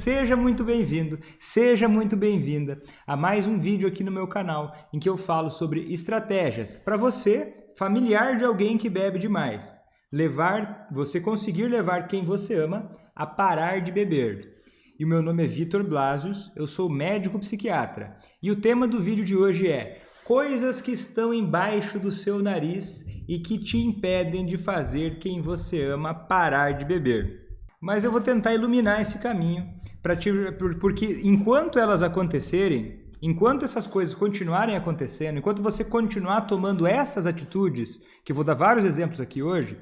seja muito bem-vindo, seja muito bem-vinda a mais um vídeo aqui no meu canal em que eu falo sobre estratégias para você, familiar de alguém que bebe demais, você conseguir levar quem você ama a parar de beber. E o meu nome é Vitor Blasius, eu sou médico psiquiatra e o tema do vídeo de hoje é coisas que estão embaixo do seu nariz e que te impedem de fazer quem você ama parar de beber. Mas eu vou tentar iluminar esse caminho, porque enquanto elas acontecerem, enquanto essas coisas continuarem acontecendo, enquanto você continuar tomando essas atitudes, que eu vou dar vários exemplos aqui hoje,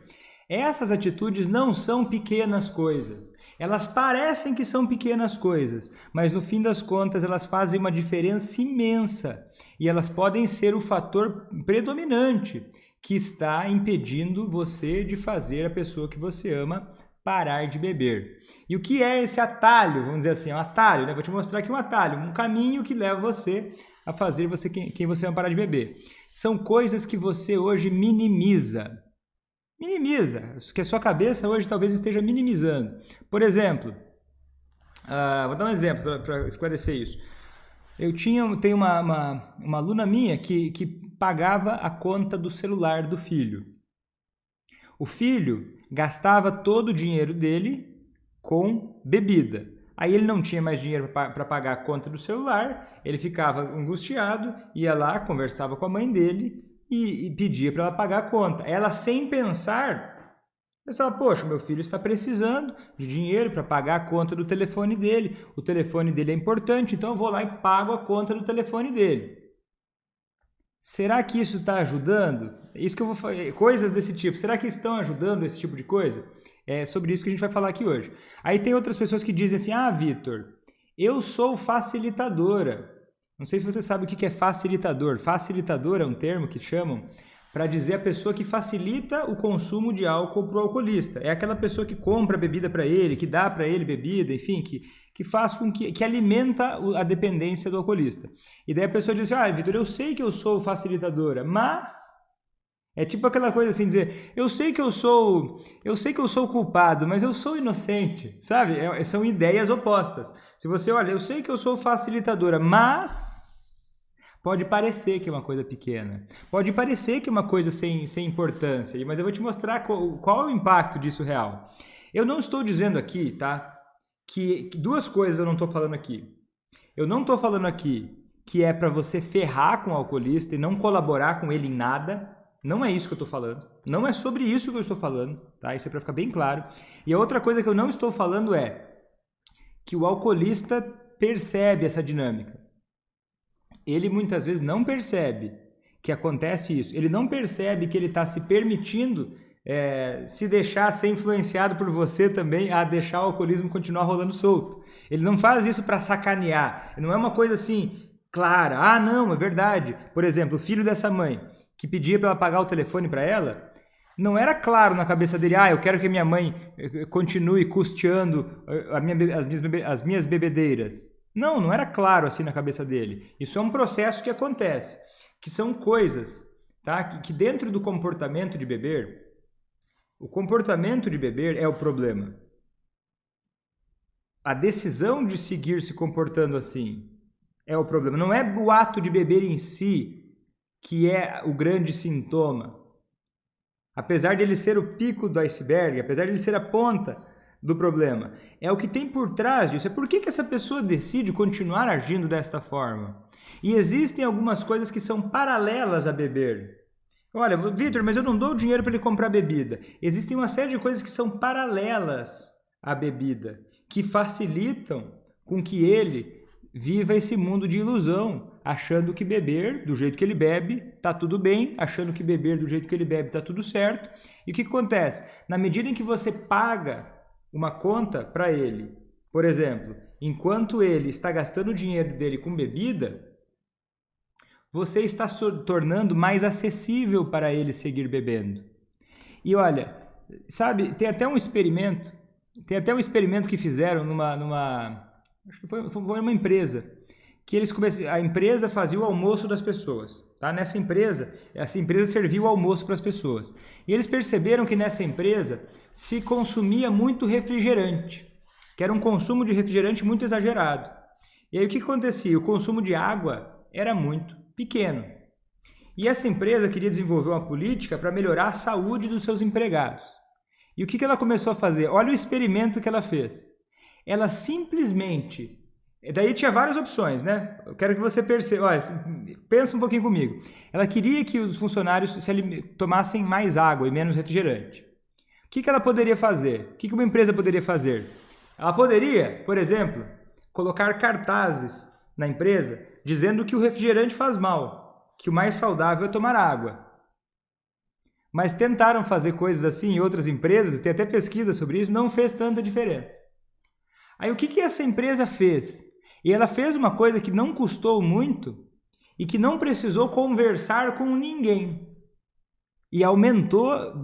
essas atitudes não são pequenas coisas. Elas parecem que são pequenas coisas, mas no fim das contas elas fazem uma diferença imensa e elas podem ser o fator predominante que está impedindo você de fazer a pessoa que você ama parar de beber. E o que é esse atalho? Vamos dizer assim, um atalho, né? Vou te mostrar aqui um atalho, um caminho que leva você a fazer quem você ama parar de beber. São coisas que você hoje minimiza, que a sua cabeça hoje talvez esteja minimizando. Por exemplo, vou dar um exemplo para esclarecer isso. Eu tenho uma aluna minha que pagava a conta do celular do filho. O filho gastava todo o dinheiro dele com bebida. Aí ele não tinha mais dinheiro para pagar a conta do celular, ele ficava angustiado, ia lá, conversava com a mãe dele e pedia para ela pagar a conta. Ela, sem pensar, pensava, poxa, meu filho está precisando de dinheiro para pagar a conta do telefone dele, o telefone dele é importante, então eu vou lá e pago a conta do telefone dele. Será que isso está ajudando? Isso que eu vou falar, coisas desse tipo, será que estão ajudando esse tipo de coisa? É sobre isso que a gente vai falar aqui hoje. Aí tem outras pessoas que dizem assim, Vitor, eu sou facilitadora. Não sei se você sabe o que é facilitador. Facilitador é um termo que chamam para dizer a pessoa que facilita o consumo de álcool para o alcoolista. É aquela pessoa que compra bebida para ele, que dá para ele bebida, enfim, que faz com que alimenta a dependência do alcoolista. E daí a pessoa diz assim, Vitor, eu sei que eu sou facilitadora, mas... É tipo aquela coisa assim, dizer, eu sei que eu sou o culpado, mas eu sou inocente, sabe? São ideias opostas. Se você olha, eu sei que eu sou facilitadora, mas pode parecer que é uma coisa pequena. Pode parecer que é uma coisa sem importância, mas eu vou te mostrar qual é o impacto disso real. Eu não estou dizendo aqui, tá? Que duas coisas eu não estou falando aqui. Eu não estou falando aqui que é para você ferrar com o alcoolista e não colaborar com ele em nada. Não é isso que eu estou falando. Não é sobre isso que eu estou falando, tá? Isso é para ficar bem claro. E a outra coisa que eu não estou falando é que o alcoolista percebe essa dinâmica. Ele muitas vezes não percebe que acontece isso. Ele não percebe que ele está se permitindo se deixar ser influenciado por você também a deixar o alcoolismo continuar rolando solto. Ele não faz isso para sacanear. Não é uma coisa assim, clara. Não, é verdade. Por exemplo, o filho dessa mãe que pedia para ela pagar o telefone para ela, não era claro na cabeça dele, eu quero que minha mãe continue custeando as minhas bebedeiras. Não era claro assim na cabeça dele. Isso é um processo que acontece, que são coisas, tá? que dentro do comportamento de beber, o comportamento de beber é o problema. A decisão de seguir se comportando assim é o problema. Não é o ato de beber em si que é o grande sintoma. Apesar de ele ser o pico do iceberg, apesar de ele ser a ponta do problema, é o que tem por trás disso. É por que essa pessoa decide continuar agindo desta forma. E existem algumas coisas que são paralelas a beber. Olha, Vitor, mas eu não dou dinheiro para ele comprar bebida. Existem uma série de coisas que são paralelas à bebida, que facilitam com que ele viva esse mundo de ilusão, achando que beber do jeito que ele bebe está tudo bem, achando que beber do jeito que ele bebe está tudo certo. E o que acontece? Na medida em que você paga uma conta para ele, por exemplo, enquanto ele está gastando o dinheiro dele com bebida, você está se tornando mais acessível para ele seguir bebendo. E olha, sabe, tem até um experimento que fizeram acho que foi uma empresa, que a empresa fazia o almoço das pessoas. Tá? Essa empresa servia o almoço para as pessoas. E eles perceberam que nessa empresa se consumia muito refrigerante. que era um consumo de refrigerante muito exagerado. E aí o que acontecia? O consumo de água era muito pequeno. E essa empresa queria desenvolver uma política para melhorar a saúde dos seus empregados. E o que ela começou a fazer? Olha o experimento que ela fez. Ela simplesmente... Daí tinha várias opções, né? Eu quero que você perceba... Olha, pensa um pouquinho comigo. Ela queria que os funcionários tomassem mais água e menos refrigerante. O que ela poderia fazer? O que uma empresa poderia fazer? Ela poderia, por exemplo, colocar cartazes na empresa dizendo que o refrigerante faz mal, que o mais saudável é tomar água. Mas tentaram fazer coisas assim em outras empresas, tem até pesquisa sobre isso, não fez tanta diferença. Aí o que essa empresa fez? E ela fez uma coisa que não custou muito e que não precisou conversar com ninguém. E aumentou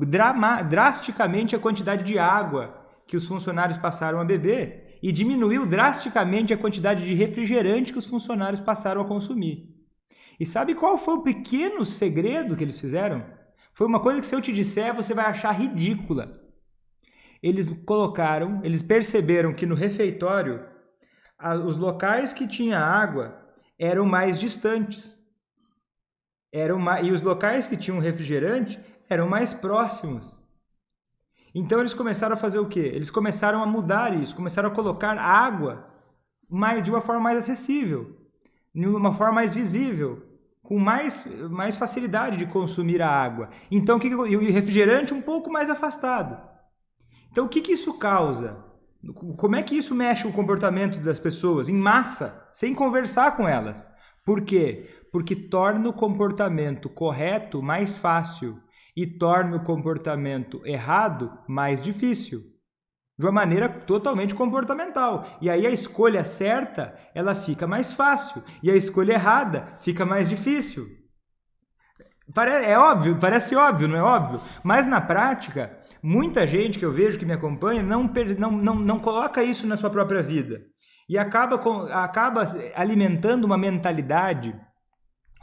drasticamente a quantidade de água que os funcionários passaram a beber e diminuiu drasticamente a quantidade de refrigerante que os funcionários passaram a consumir. E sabe qual foi o pequeno segredo que eles fizeram? Foi uma coisa que se eu te disser você vai achar ridícula. Eles perceberam que no refeitório os locais que tinha água eram mais distantes. E os locais que tinham refrigerante eram mais próximos. Então eles começaram a fazer o quê? Eles começaram a mudar isso, começaram a colocar água de uma forma mais acessível, de uma forma mais visível, com mais facilidade de consumir a água. Então, e o refrigerante um pouco mais afastado. Então, o que isso causa? Como é que isso mexe com o comportamento das pessoas em massa, sem conversar com elas? Por quê? Porque torna o comportamento correto mais fácil e torna o comportamento errado mais difícil. De uma maneira totalmente comportamental. E aí a escolha certa, ela fica mais fácil. E a escolha errada fica mais difícil. É óbvio, parece óbvio, não é óbvio? Mas na prática, muita gente que eu vejo que me acompanha não coloca isso na sua própria vida. E acaba alimentando uma mentalidade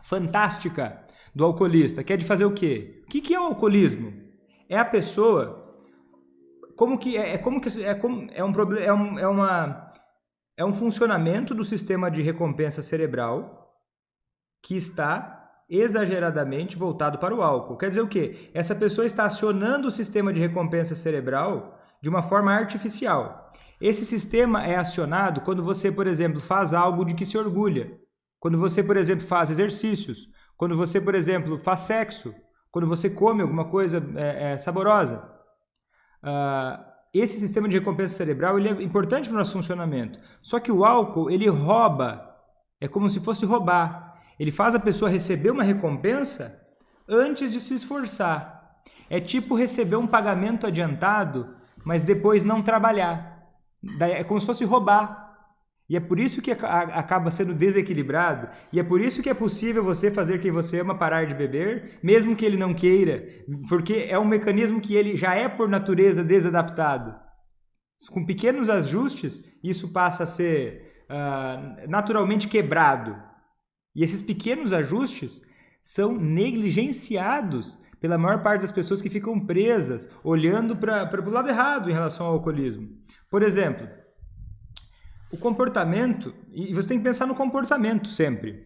fantástica do alcoolista, que é de fazer o quê? O que é o alcoolismo? É a pessoa... É um funcionamento do sistema de recompensa cerebral que está exageradamente voltado para o álcool. Quer dizer o quê? Essa pessoa está acionando o sistema de recompensa cerebral de uma forma artificial. Esse sistema é acionado quando você, por exemplo, faz algo de que se orgulha. Quando você, por exemplo, faz exercícios. Quando você, por exemplo, faz sexo. Quando você come alguma coisa saborosa. Esse sistema de recompensa cerebral ele é importante para o nosso funcionamento. Só que o álcool, ele rouba. É como se fosse roubar. Ele faz a pessoa receber uma recompensa antes de se esforçar. É tipo receber um pagamento adiantado, mas depois não trabalhar. É como se fosse roubar. E é por isso que acaba sendo desequilibrado. E é por isso que é possível você fazer quem você ama parar de beber, mesmo que ele não queira. Porque é um mecanismo que ele já é por natureza desadaptado. Com pequenos ajustes, isso passa a ser naturalmente quebrado. E esses pequenos ajustes são negligenciados pela maior parte das pessoas que ficam presas, olhando para o lado errado em relação ao alcoolismo. Por exemplo, o comportamento, e você tem que pensar no comportamento sempre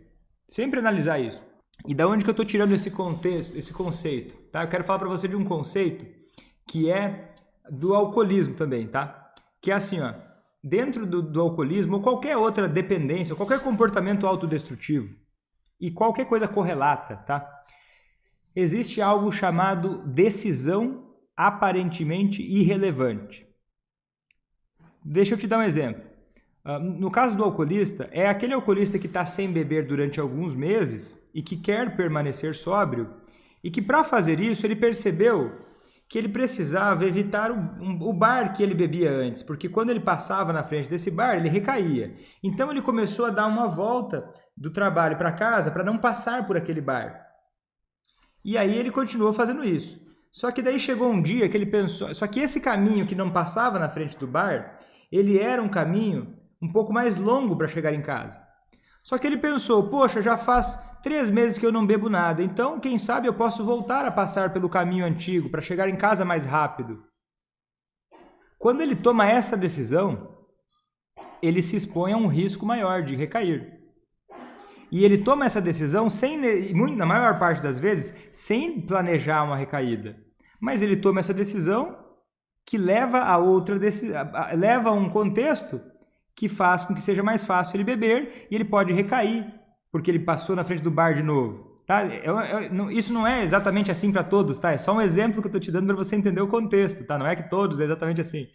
analisar isso. E da onde que eu estou tirando esse contexto, esse conceito? Tá? Eu quero falar para você de um conceito que é do alcoolismo também, tá? Que é assim, ó, dentro do alcoolismo ou qualquer outra dependência, ou qualquer comportamento autodestrutivo e qualquer coisa correlata, tá? Existe algo chamado decisão aparentemente irrelevante. Deixa eu te dar um exemplo. No caso do alcoolista, é aquele alcoolista que está sem beber durante alguns meses e que quer permanecer sóbrio e que para fazer isso ele percebeu que ele precisava evitar o bar que ele bebia antes, porque quando ele passava na frente desse bar ele recaía. Então ele começou a dar uma volta do trabalho para casa para não passar por aquele bar. E aí ele continuou fazendo isso. Só que daí chegou um dia que ele pensou... Só que esse caminho que não passava na frente do bar, ele era um caminho um pouco mais longo para chegar em casa. Só que ele pensou, poxa, já faz 3 meses que eu não bebo nada, então quem sabe eu posso voltar a passar pelo caminho antigo para chegar em casa mais rápido. Quando ele toma essa decisão, ele se expõe a um risco maior de recair. E ele toma essa decisão, na maior parte das vezes, sem planejar uma recaída. Mas ele toma essa decisão que leva a um contexto que faz com que seja mais fácil ele beber e ele pode recair, porque ele passou na frente do bar de novo. Tá? Isso não é exatamente assim para todos, tá? É só um exemplo que eu estou te dando para você entender o contexto, tá? Não é que todos é exatamente assim.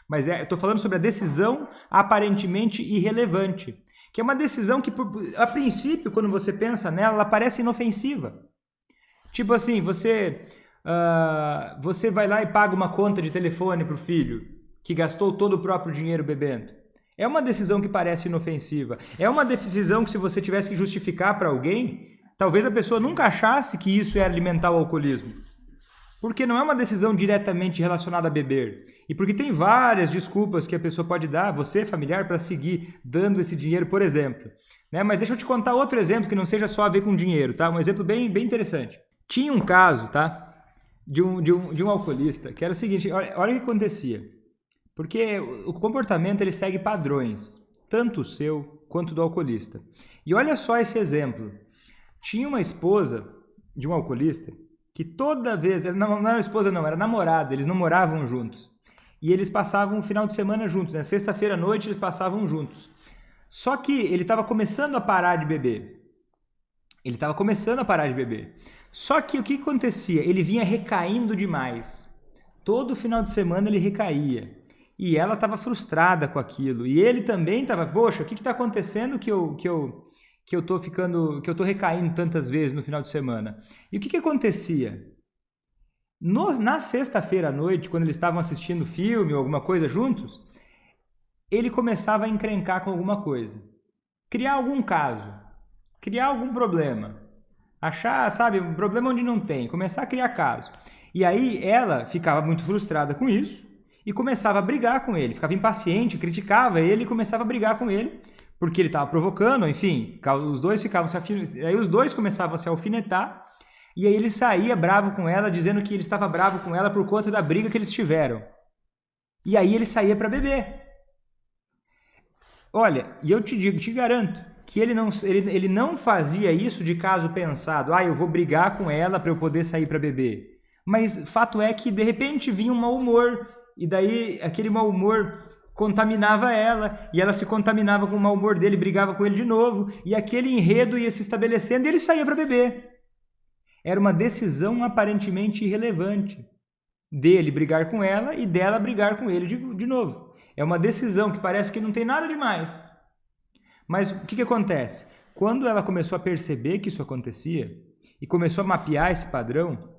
Mas eu estou falando sobre a decisão aparentemente irrelevante, que é uma decisão que, a princípio, quando você pensa nela, ela parece inofensiva. Tipo assim, você vai lá e paga uma conta de telefone para o filho, que gastou todo o próprio dinheiro bebendo. É uma decisão que parece inofensiva. É uma decisão que, se você tivesse que justificar para alguém, talvez a pessoa nunca achasse que isso era alimentar o alcoolismo. Porque não é uma decisão diretamente relacionada a beber. E porque tem várias desculpas que a pessoa pode dar, você, familiar, para seguir dando esse dinheiro, por exemplo. Né? Mas deixa eu te contar outro exemplo que não seja só a ver com dinheiro, tá? Um exemplo bem interessante. Tinha um caso, tá? De um alcoolista, que era o seguinte, olha o que acontecia. Porque o comportamento ele segue padrões, tanto o seu quanto do alcoolista. E olha só esse exemplo. Tinha uma esposa de um alcoolista que toda vez, não era esposa não, era namorada, eles não moravam juntos. E eles passavam um final de semana juntos, né? Sexta-feira à noite eles passavam juntos. Só que ele estava começando a parar de beber. Só que o que acontecia? Ele vinha recaindo demais. Todo final de semana ele recaía. E ela estava frustrada com aquilo. E ele também estava, poxa, o que está acontecendo que eu tô recaindo tantas vezes no final de semana? E o que acontecia? Na sexta-feira à noite, quando eles estavam assistindo filme ou alguma coisa juntos, ele começava a encrencar com alguma coisa. Criar algum caso. Criar algum problema. Achar, sabe, um problema onde não tem. Começar a criar caso. E aí ela ficava muito frustrada com isso e começava a brigar com ele. Ficava impaciente, criticava ele e começava a brigar com ele porque ele estava provocando, enfim. Os dois começavam a se alfinetar e aí ele saía bravo com ela, dizendo que ele estava bravo com ela por conta da briga que eles tiveram. E aí ele saía para beber. Olha, e eu te garanto que ele não fazia isso de caso pensado. Eu vou brigar com ela para eu poder sair para beber. Mas fato é que de repente vinha um mau humor e daí aquele mau humor contaminava ela e ela se contaminava com o mau humor dele, brigava com ele de novo e aquele enredo ia se estabelecendo e ele saía para beber. Era uma decisão aparentemente irrelevante dele brigar com ela e dela brigar com ele de novo. É uma decisão que parece que não tem nada demais. Mas o que acontece? Quando ela começou a perceber que isso acontecia e começou a mapear esse padrão,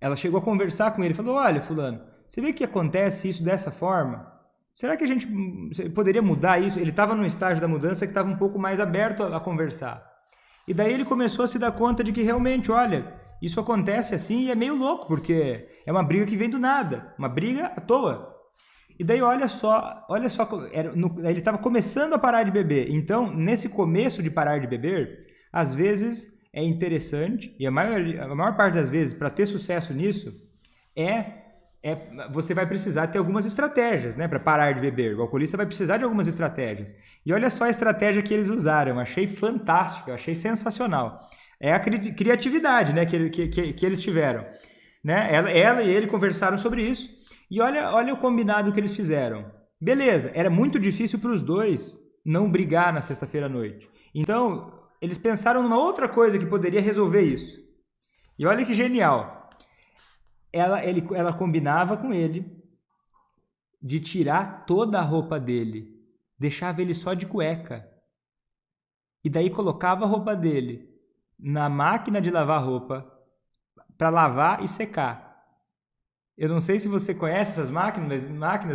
ela chegou a conversar com ele e falou, olha, fulano, você vê que acontece isso dessa forma? Será que a gente poderia mudar isso? Ele estava num estágio da mudança que estava um pouco mais aberto a conversar. E daí ele começou a se dar conta de que realmente, olha, isso acontece assim e é meio louco, porque é uma briga que vem do nada, uma briga à toa. E daí olha só, ele estava começando a parar de beber. Então, nesse começo de parar de beber, às vezes é interessante, e a maior parte das vezes, para ter sucesso nisso, você vai precisar ter algumas estratégias, né, para parar de beber. O alcoolista vai precisar de algumas estratégias. E olha só a estratégia que eles usaram. Eu achei fantástica, eu achei sensacional. É a criatividade, né, que eles tiveram. Né? Ela e ele conversaram sobre isso. E olha o combinado que eles fizeram. Beleza, era muito difícil para os dois não brigar na sexta-feira à noite. Então, eles pensaram numa outra coisa que poderia resolver isso. E olha que genial. Ela combinava com ele de tirar toda a roupa dele. Deixava ele só de cueca. E daí colocava a roupa dele na máquina de lavar roupa para lavar e secar. Eu não sei se você conhece essas máquinas,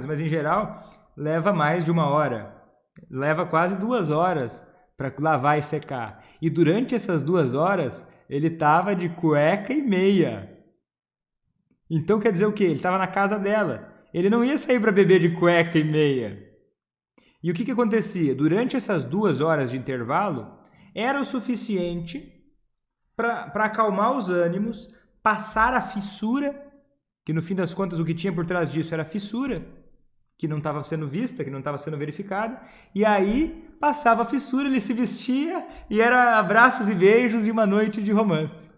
mas em geral leva mais de 1 hora. Leva quase 2 horas para lavar e secar. E durante essas 2 horas, ele estava de cueca e meia. Então quer dizer o quê? Ele estava na casa dela. Ele não ia sair para beber de cueca e meia. E o que acontecia? Durante essas 2 horas de intervalo, era o suficiente para acalmar os ânimos, passar a fissura, que no fim das contas o que tinha por trás disso era a fissura, que não estava sendo vista, que não estava sendo verificada, e aí passava a fissura, ele se vestia e era abraços e beijos e uma noite de romance.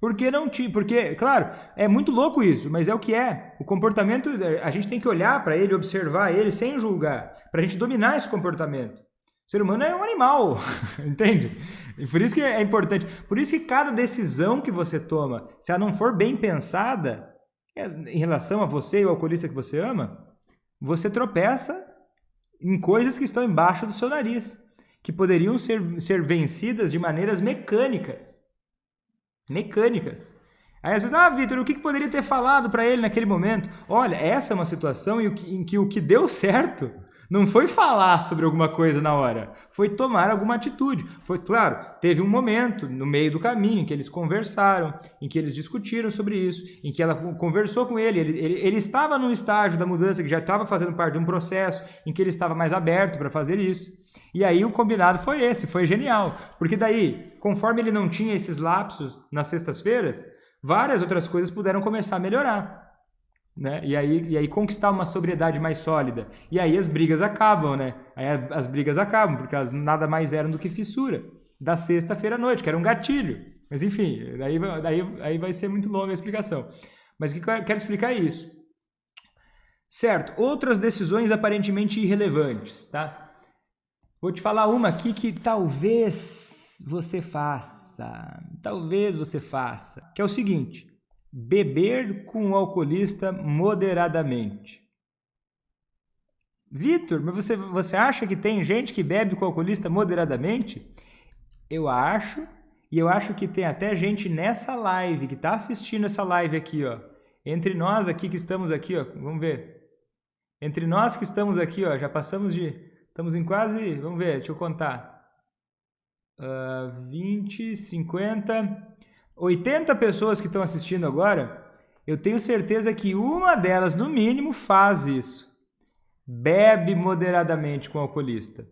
Porque não tinha, porque, claro, é muito louco isso, mas é o que é. O comportamento, a gente tem que olhar para ele, observar ele sem julgar, para a gente dominar esse comportamento. O ser humano é um animal, entende? E por isso que é importante. Por isso que cada decisão que você toma, se ela não for bem pensada, em relação a você e o alcoolista que você ama, você tropeça em coisas que estão embaixo do seu nariz, que poderiam ser vencidas de maneiras mecânicas. Aí às vezes, Vitor, o que poderia ter falado para ele naquele momento? Olha, essa é uma situação em que o que deu certo não foi falar sobre alguma coisa na hora, foi tomar alguma atitude. Foi, claro, teve um momento no meio do caminho em que eles conversaram, em que eles discutiram sobre isso, em que ela conversou com ele. Ele estava num estágio da mudança que já estava fazendo parte de um processo em que ele estava mais aberto para fazer isso. E aí o combinado foi esse, foi genial. Porque daí, conforme ele não tinha esses lapsos nas sextas-feiras, várias outras coisas puderam começar a melhorar. Né? E aí conquistar uma sobriedade mais sólida. E aí as brigas acabam, né? Aí as brigas acabam, porque elas nada mais eram do que fissura da sexta-feira à noite, que era um gatilho. Mas enfim, aí vai ser muito longa a explicação. Mas o que eu quero explicar é isso. Certo, outras decisões aparentemente irrelevantes, tá? Vou te falar uma aqui que talvez você faça, que é o seguinte: beber com o alcoolista moderadamente. Vitor, mas você acha que tem gente que bebe com o alcoolista moderadamente? Eu acho, e eu acho que tem até gente nessa live, que está assistindo essa live aqui, ó. Entre nós aqui que estamos aqui, ó, vamos ver. Entre nós que estamos aqui, ó, já passamos estamos em quase, vamos ver, deixa eu contar. 20, 50... 80 pessoas que estão assistindo agora, eu tenho certeza que uma delas, no mínimo, faz isso. Bebe moderadamente com o alcoolista.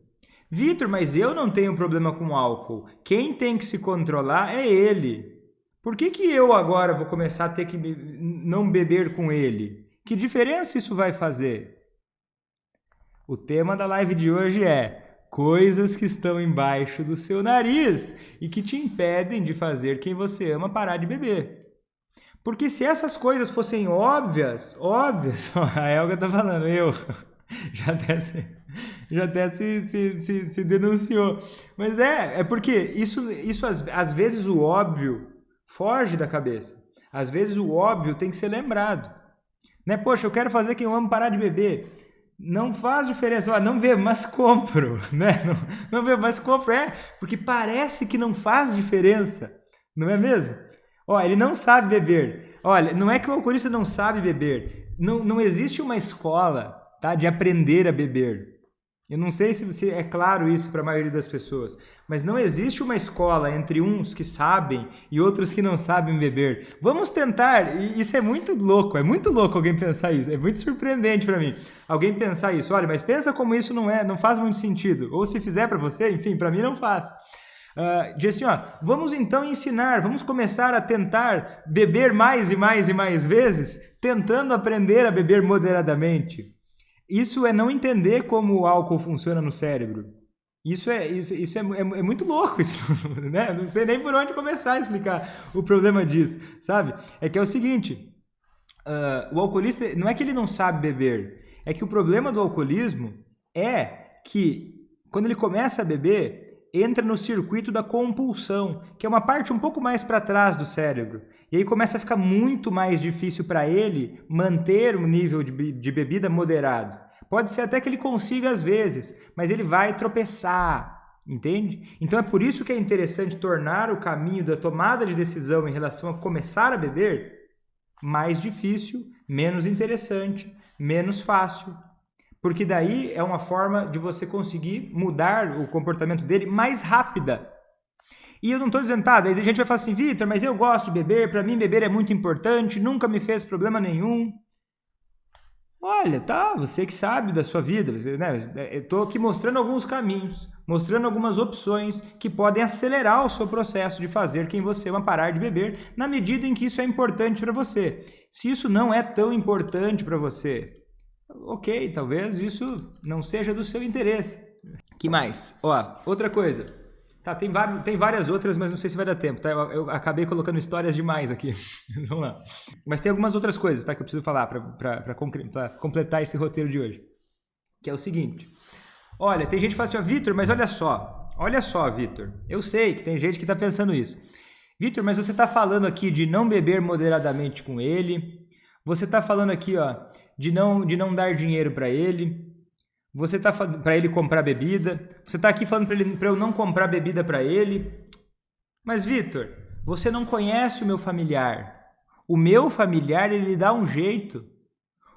Vitor, mas eu não tenho problema com álcool. Quem tem que se controlar é ele. Por que eu agora vou começar a ter que não beber com ele? Que diferença isso vai fazer? O tema da live de hoje é coisas que estão embaixo do seu nariz e que te impedem de fazer quem você ama parar de beber. Porque se essas coisas fossem óbvias, a Elga tá falando, eu já até se denunciou. Mas é porque isso às vezes o óbvio foge da cabeça. Às vezes o óbvio tem que ser lembrado. Né? Poxa, eu quero fazer quem eu amo parar de beber. Não faz diferença, não bebo, mas compro, né? Não bebo, mas compro, porque parece que não faz diferença, não é mesmo? Ele não sabe beber. Olha, não é que o alcoolista não sabe beber, não existe uma escola, tá, de aprender a beber. Eu não sei se é claro isso para a maioria das pessoas, mas não existe uma escola entre uns que sabem e outros que não sabem beber. Vamos tentar, e isso é muito louco alguém pensar isso, é muito surpreendente para mim, alguém pensar isso. Olha, mas pensa como isso não faz muito sentido, ou se fizer para você, enfim, para mim não faz. Diz assim, vamos então ensinar, vamos começar a tentar beber mais e mais e mais vezes, tentando aprender a beber moderadamente. Isso é não entender como o álcool funciona no cérebro. Isso é muito louco, isso, né? Não sei nem por onde começar a explicar o problema disso, sabe? É que é o seguinte, o alcoolista, não é que ele não sabe beber, é que o problema do alcoolismo é que quando ele começa a beber, entra no circuito da compulsão, que é uma parte um pouco mais para trás do cérebro. E aí começa a ficar muito mais difícil para ele manter um nível de bebida moderado. Pode ser até que ele consiga às vezes, mas ele vai tropeçar, entende? Então é por isso que é interessante tornar o caminho da tomada de decisão em relação a começar a beber mais difícil, menos interessante, menos fácil. Porque daí é uma forma de você conseguir mudar o comportamento dele mais rápida. E eu não estou dizendo, daí a gente vai falar assim, Vitor, mas eu gosto de beber, para mim beber é muito importante, nunca me fez problema nenhum. Olha, você que sabe da sua vida, né? Eu estou aqui mostrando alguns caminhos, mostrando algumas opções que podem acelerar o seu processo de fazer quem você ama parar de beber, na medida em que isso é importante para você. Se isso não é tão importante para você, Ok, talvez isso não seja do seu interesse. Que mais? Ó, outra coisa. Tá, tem várias outras, mas não sei se vai dar tempo, tá? Eu acabei colocando histórias demais aqui. Vamos lá. Mas tem algumas outras coisas, tá? Que eu preciso falar para completar esse roteiro de hoje. Que é o seguinte. Olha, tem gente que fala assim, ó, Vitor, mas olha só, Vitor. Eu sei que tem gente que tá pensando isso. Vitor, mas você tá falando aqui de não beber moderadamente com ele. Você tá falando aqui, ó, de não dar dinheiro para ele. Você tá falando para ele comprar bebida. Você tá aqui falando para eu não comprar bebida para ele. Mas Vitor, você não conhece o meu familiar. O meu familiar, ele dá um jeito.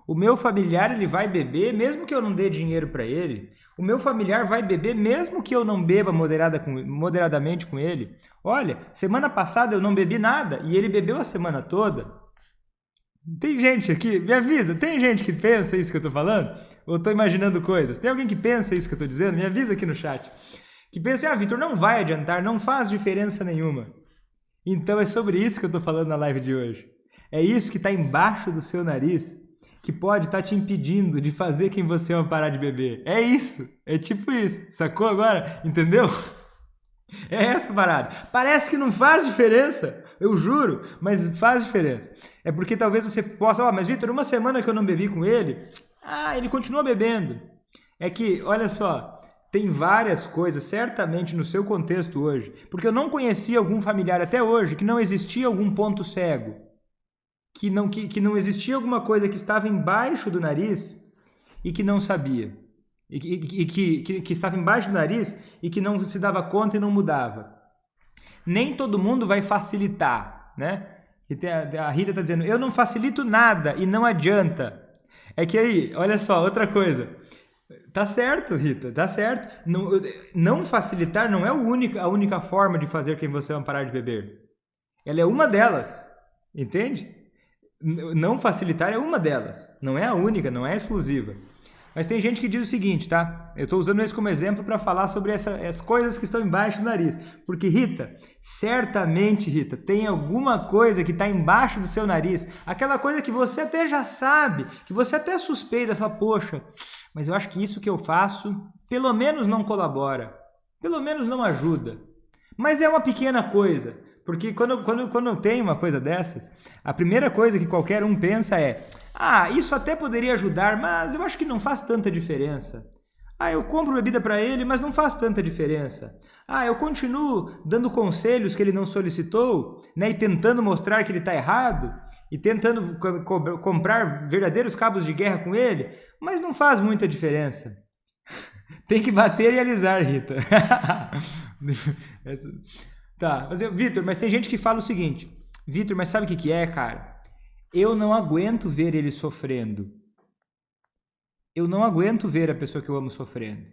O meu familiar, ele vai beber mesmo que eu não dê dinheiro para ele. O meu familiar vai beber mesmo que eu não beba moderadamente com ele. Olha, semana passada eu não bebi nada e ele bebeu a semana toda. Tem gente aqui, me avisa, tem gente que pensa isso que eu tô falando? Ou eu tô imaginando coisas? Tem alguém que pensa isso que eu tô dizendo? Me avisa aqui no chat. Que pensa, Vitor, não vai adiantar, não faz diferença nenhuma. Então é sobre isso que eu tô falando na live de hoje. É isso que tá embaixo do seu nariz, que pode estar te impedindo de fazer quem você ama parar de beber. É isso, é tipo isso. Sacou agora? Entendeu? É essa parada. Parece que não faz diferença, eu juro, mas faz diferença. É porque talvez você possa, mas Vitor, uma semana que eu não bebi com ele, ele continua bebendo. É que, olha só, tem várias coisas certamente no seu contexto hoje, porque eu não conhecia algum familiar até hoje que não existia algum ponto cego, que não existia alguma coisa que estava embaixo do nariz e que não sabia. E que estava embaixo do nariz e que não se dava conta e não mudava. Nem todo mundo vai facilitar, né? A Rita está dizendo, eu não facilito nada e não adianta. É que aí, olha só, outra coisa. Tá certo, Rita, tá certo. Não facilitar não é a única forma de fazer quem você ama parar de beber. Ela é uma delas, entende? Não facilitar é uma delas, não é a única, não é a exclusiva. Mas tem gente que diz o seguinte, tá? Eu estou usando isso como exemplo para falar sobre essas coisas que estão embaixo do nariz. Porque, Rita, certamente, Rita, tem alguma coisa que está embaixo do seu nariz. Aquela coisa que você até já sabe, que você até suspeita, fala, poxa, mas eu acho que isso que eu faço, pelo menos não colabora, pelo menos não ajuda. Mas é uma pequena coisa. Porque quando eu tenho uma coisa dessas, a primeira coisa que qualquer um pensa é isso até poderia ajudar, mas eu acho que não faz tanta diferença. Eu compro bebida para ele, mas não faz tanta diferença. Eu continuo dando conselhos que ele não solicitou, né, e tentando mostrar que ele está errado, e tentando comprar verdadeiros cabos de guerra com ele, mas não faz muita diferença. Tem que bater e alisar, Rita. Tá, Vitor, mas tem gente que fala o seguinte, Vitor, mas sabe o que é, cara? Eu não aguento ver ele sofrendo. Eu não aguento ver a pessoa que eu amo sofrendo.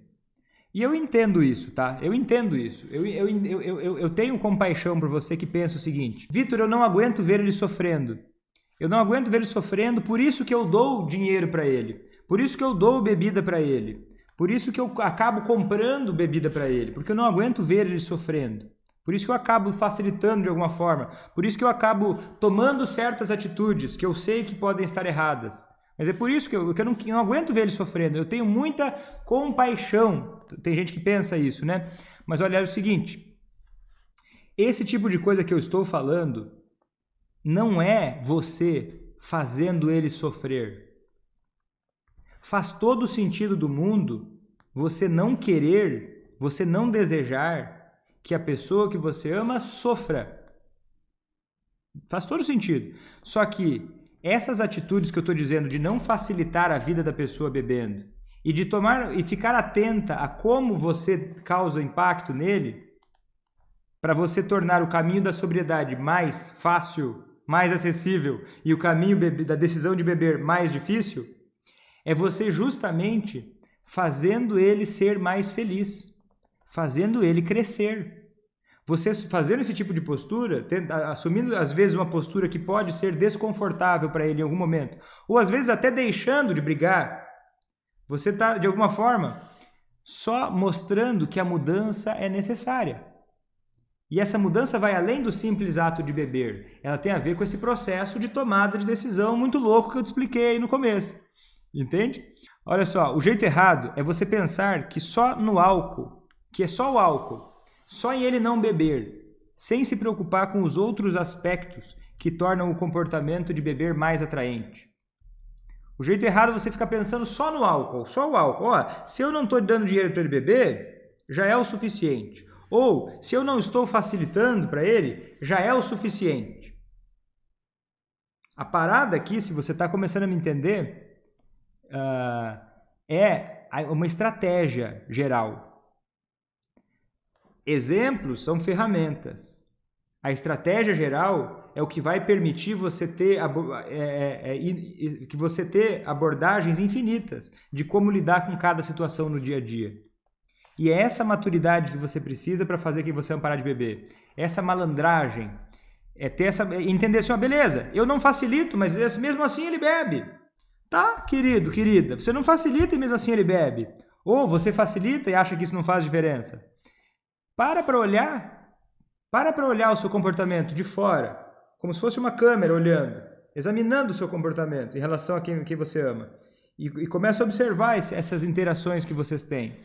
E eu entendo isso, tá? Eu entendo isso. Eu tenho compaixão por você que pensa o seguinte, Vitor, eu não aguento ver ele sofrendo. Eu não aguento ver ele sofrendo, por isso que eu dou dinheiro para ele. Por isso que eu dou bebida para ele. Por isso que eu acabo comprando bebida para ele. Porque eu não aguento ver ele sofrendo. Por isso que eu acabo facilitando de alguma forma. Por isso que eu acabo tomando certas atitudes que eu sei que podem estar erradas. Mas é por isso que eu não aguento ver ele sofrendo. Eu tenho muita compaixão. Tem gente que pensa isso, né? Mas olha, é o seguinte. Esse tipo de coisa que eu estou falando não é você fazendo ele sofrer. Faz todo o sentido do mundo você não querer, você não desejar que a pessoa que você ama sofra. Faz todo sentido. Só que essas atitudes que eu estou dizendo de não facilitar a vida da pessoa bebendo e de tomar e ficar atenta a como você causa impacto nele, para você tornar o caminho da sobriedade mais fácil, mais acessível e o caminho da decisão de beber mais difícil, é você justamente fazendo ele ser mais feliz, fazendo ele crescer. Você fazendo esse tipo de postura, assumindo às vezes uma postura que pode ser desconfortável para ele em algum momento, ou às vezes até deixando de brigar, você está, de alguma forma, só mostrando que a mudança é necessária. E essa mudança vai além do simples ato de beber. Ela tem a ver com esse processo de tomada de decisão muito louco que eu te expliquei aí no começo. Entende? Olha só, o jeito errado é você pensar que só no álcool, que é só o álcool, só em ele não beber, sem se preocupar com os outros aspectos que tornam o comportamento de beber mais atraente. O jeito errado é você ficar pensando só no álcool, só o álcool. Ó, se eu não estou dando dinheiro para ele beber, já é o suficiente. Ou, se eu não estou facilitando para ele, já é o suficiente. A parada aqui, se você está começando a me entender, é uma estratégia geral. Exemplos são ferramentas. A estratégia geral é o que vai permitir você ter, que você ter abordagens infinitas de como lidar com cada situação no dia a dia. E é essa maturidade que você precisa para fazer que você não parar de beber. Essa malandragem, entender assim, beleza, eu não facilito, mas mesmo assim ele bebe. Tá, querido, querida, você não facilita e mesmo assim ele bebe. Ou você facilita e acha que isso não faz diferença. Para olhar o seu comportamento de fora, como se fosse uma câmera olhando, examinando o seu comportamento em relação a quem você ama. E começa a observar essas interações que vocês têm.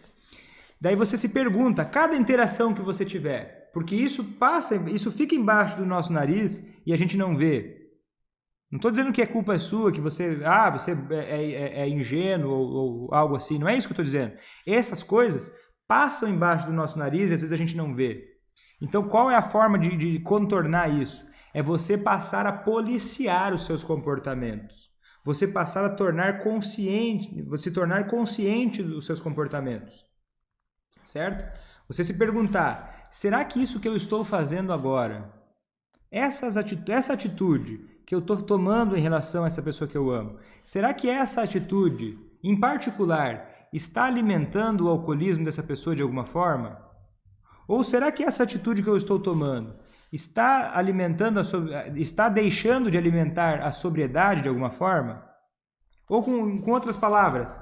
Daí você se pergunta, cada interação que você tiver, porque isso fica embaixo do nosso nariz e a gente não vê. Não estou dizendo que a culpa é sua, que você é ingênuo ou algo assim, não é isso que eu estou dizendo. Essas coisas passam embaixo do nosso nariz e às vezes a gente não vê. Então, qual é a forma de contornar isso? É você passar a policiar os seus comportamentos. Você passar a tornar consciente dos seus comportamentos. Certo? Você se perguntar, será que isso que eu estou fazendo agora, essa atitude que eu estou tomando em relação a essa pessoa que eu amo, será que essa atitude, em particular, está alimentando o alcoolismo dessa pessoa de alguma forma? Ou será que essa atitude que eu estou tomando está deixando de alimentar a sobriedade de alguma forma? Ou com outras palavras,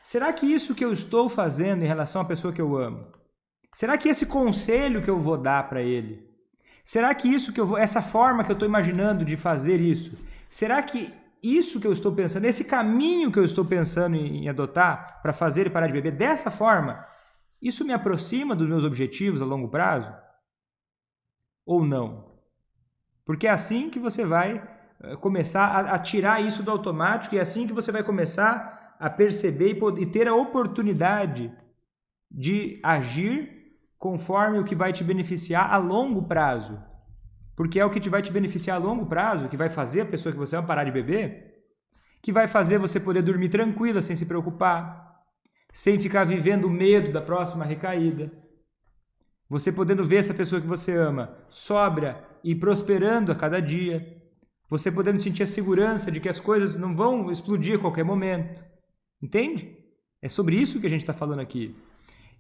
será que isso que eu estou fazendo em relação à pessoa que eu amo, será que esse conselho que eu vou dar para ele, será que essa forma que eu estou imaginando de fazer isso, será que isso que eu estou pensando, esse caminho que eu estou pensando em adotar para fazer ele parar de beber dessa forma, isso me aproxima dos meus objetivos a longo prazo? Ou não? Porque é assim que você vai começar a tirar isso do automático e é assim que você vai começar a perceber e ter a oportunidade de agir conforme o que vai te beneficiar a longo prazo. Porque é o que vai te beneficiar a longo prazo, que vai fazer a pessoa que você vai parar de beber, que vai fazer você poder dormir tranquila, sem se preocupar, sem ficar vivendo o medo da próxima recaída. Você podendo ver essa pessoa que você ama sóbria e prosperando a cada dia. Você podendo sentir a segurança de que as coisas não vão explodir a qualquer momento. Entende? É sobre isso que a gente está falando aqui.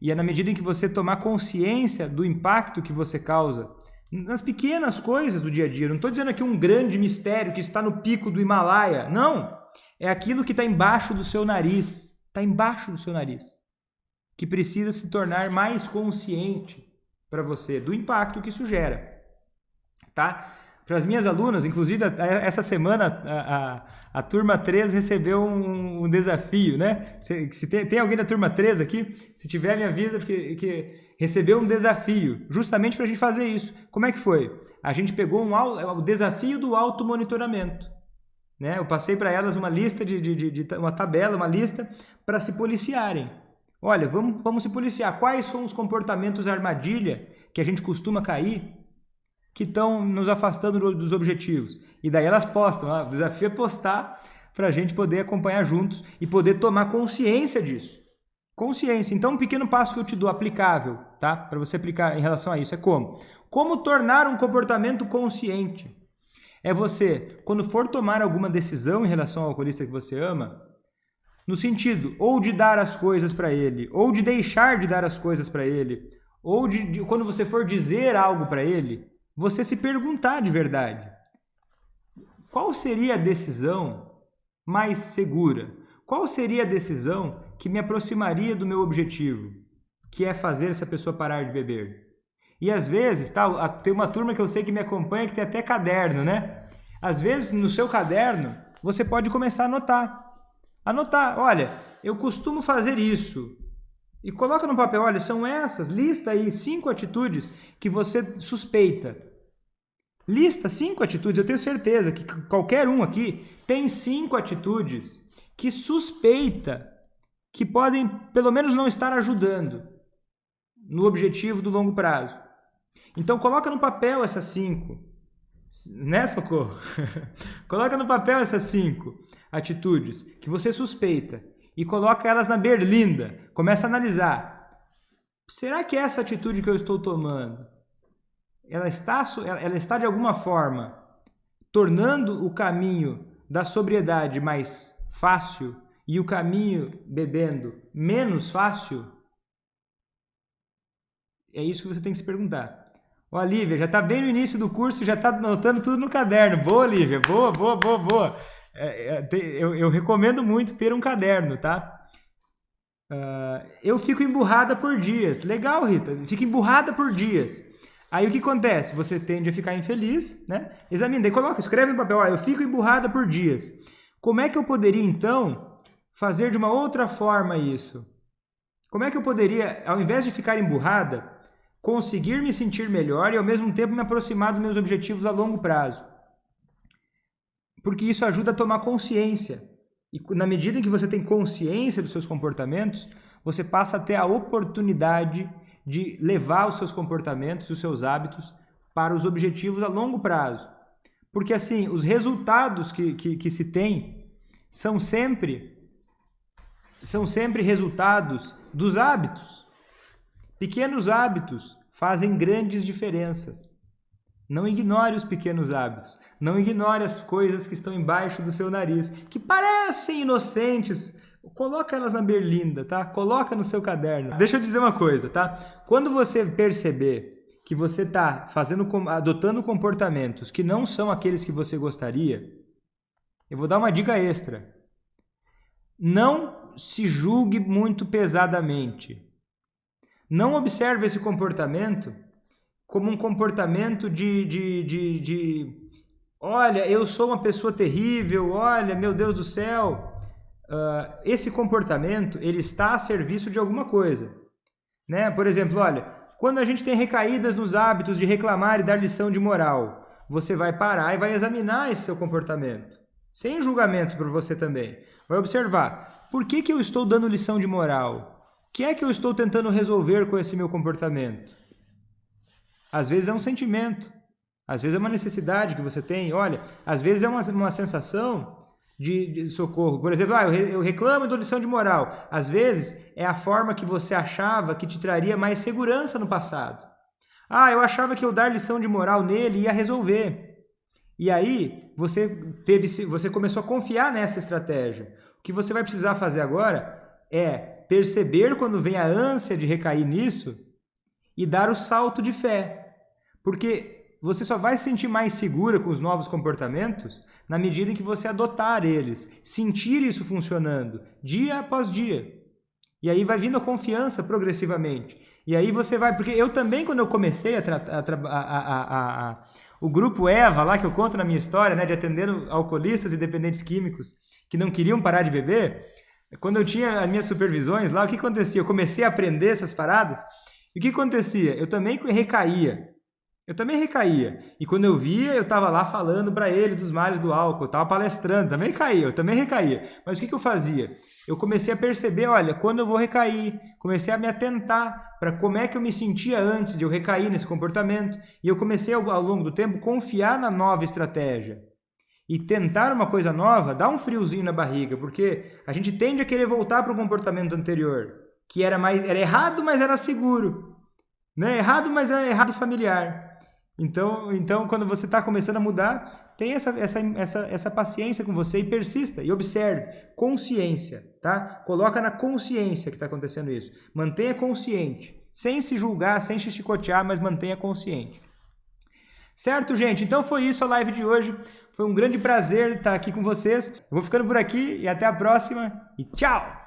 E é na medida em que você tomar consciência do impacto que você causa nas pequenas coisas do dia a dia. Não estou dizendo aqui um grande mistério que está no pico do Himalaia. Não! É aquilo que está embaixo do seu nariz. Está embaixo do seu nariz. Que precisa se tornar mais consciente para você do impacto que isso gera. Tá? Para as minhas alunas, inclusive essa semana a turma 3 recebeu um desafio, né? Se tem alguém da turma 3 aqui, se tiver me avisa que recebeu um desafio, justamente para a gente fazer isso. Como é que foi? A gente pegou o desafio do automonitoramento. Né? Eu passei para elas uma lista uma tabela, uma lista para se policiarem. Olha, vamos se policiar. Quais são os comportamentos armadilha que a gente costuma cair que estão nos afastando dos objetivos? E daí elas postam. O desafio é postar para a gente poder acompanhar juntos e poder tomar consciência disso. Consciência. Então, um pequeno passo que eu te dou aplicável, tá? Para você aplicar em relação a isso é como? Como tornar um comportamento consciente? É você, quando for tomar alguma decisão em relação ao alcoolista que você ama, no sentido ou de dar as coisas para ele, ou de deixar de dar as coisas para ele, ou quando você for dizer algo para ele, você se perguntar de verdade, qual seria a decisão mais segura? Qual seria a decisão que me aproximaria do meu objetivo, que é fazer essa pessoa parar de beber? E às vezes, tem uma turma que eu sei que me acompanha que tem até caderno, né? Às vezes, no seu caderno, você pode começar a anotar. Anotar, olha, eu costumo fazer isso. E coloca no papel, olha, são essas, lista aí 5 atitudes que você suspeita. Lista 5 atitudes, eu tenho certeza que qualquer um aqui tem 5 atitudes que suspeita que podem pelo menos não estar ajudando no objetivo do longo prazo. Então coloca no papel essas 5, né, Socorro? Coloca no papel essas 5 atitudes que você suspeita e coloca elas na berlinda. Começa a analisar. Será que essa atitude que eu estou tomando, ela está de alguma forma tornando o caminho da sobriedade mais fácil e o caminho bebendo menos fácil? É isso que você tem que se perguntar. Ó, Lívia, já está bem no início do curso e já está anotando tudo no caderno. Boa, Lívia, boa, boa, boa, boa. Eu recomendo muito ter um caderno, tá? Eu fico emburrada por dias. Legal, Rita, fica emburrada por dias. Aí o que acontece? Você tende a ficar infeliz, né? Examina, daí coloca, escreve no papel, eu fico emburrada por dias. Como é que eu poderia, então, fazer de uma outra forma isso? Como é que eu poderia, ao invés de ficar emburrada, conseguir me sentir melhor e ao mesmo tempo me aproximar dos meus objetivos a longo prazo? Porque isso ajuda a tomar consciência. E na medida em que você tem consciência dos seus comportamentos, você passa a ter a oportunidade de levar os seus comportamentos, os seus hábitos para os objetivos a longo prazo. Porque assim, os resultados que se tem são sempre resultados dos hábitos. Pequenos hábitos fazem grandes diferenças. Não ignore os pequenos hábitos. Não ignore as coisas que estão embaixo do seu nariz, que parecem inocentes. Coloca elas na berlinda, tá? Coloca no seu caderno. Deixa eu dizer uma coisa, tá? Quando você perceber que você está adotando comportamentos que não são aqueles que você gostaria, eu vou dar uma dica extra. Não se julgue muito pesadamente. Não observe esse comportamento como um comportamento olha, eu sou uma pessoa terrível, olha, meu Deus do céu. Esse comportamento, ele está a serviço de alguma coisa, né? Por exemplo, olha, quando a gente tem recaídas nos hábitos de reclamar e dar lição de moral, você vai parar e vai examinar esse seu comportamento, sem julgamento para você também. Vai observar, por que eu estou dando lição de moral? O que é que eu estou tentando resolver com esse meu comportamento? Às vezes é um sentimento, às vezes é uma necessidade que você tem, olha, às vezes é uma sensação de socorro. Por exemplo, eu reclamo e dou lição de moral. Às vezes é a forma que você achava que te traria mais segurança no passado. Eu achava que eu dar lição de moral nele ia resolver. E aí você começou a confiar nessa estratégia. O que você vai precisar fazer agora é perceber quando vem a ânsia de recair nisso e dar o salto de fé. Porque você só vai se sentir mais segura com os novos comportamentos na medida em que você adotar eles, sentir isso funcionando dia após dia. E aí vai vindo a confiança progressivamente. E aí você vai... Porque eu também, quando eu comecei o grupo EVA, lá que eu conto na minha história, né, de atender alcoolistas e dependentes químicos que não queriam parar de beber, quando eu tinha as minhas supervisões lá, o que acontecia? Eu comecei a aprender essas paradas, e o que acontecia? Eu também recaía. E quando eu via, eu estava lá falando para ele dos males do álcool, eu estava palestrando, eu também recaía. Mas o que eu fazia? Eu comecei a perceber, olha, quando eu vou recair, comecei a me atentar para como é que eu me sentia antes de eu recair nesse comportamento. E eu comecei, ao longo do tempo, confiar na nova estratégia. E tentar uma coisa nova dá um friozinho na barriga, porque a gente tende a querer voltar para o comportamento anterior, que era errado, mas era seguro. Né? Errado, mas era errado familiar. Então, quando você está começando a mudar, tenha essa paciência com você e persista e observe. Consciência, tá? Coloca na consciência que está acontecendo isso. Mantenha consciente, sem se julgar, sem se chicotear, mas mantenha consciente. Certo, gente? Então foi isso a live de hoje. Foi um grande prazer estar aqui com vocês. Eu vou ficando por aqui e até a próxima. E tchau!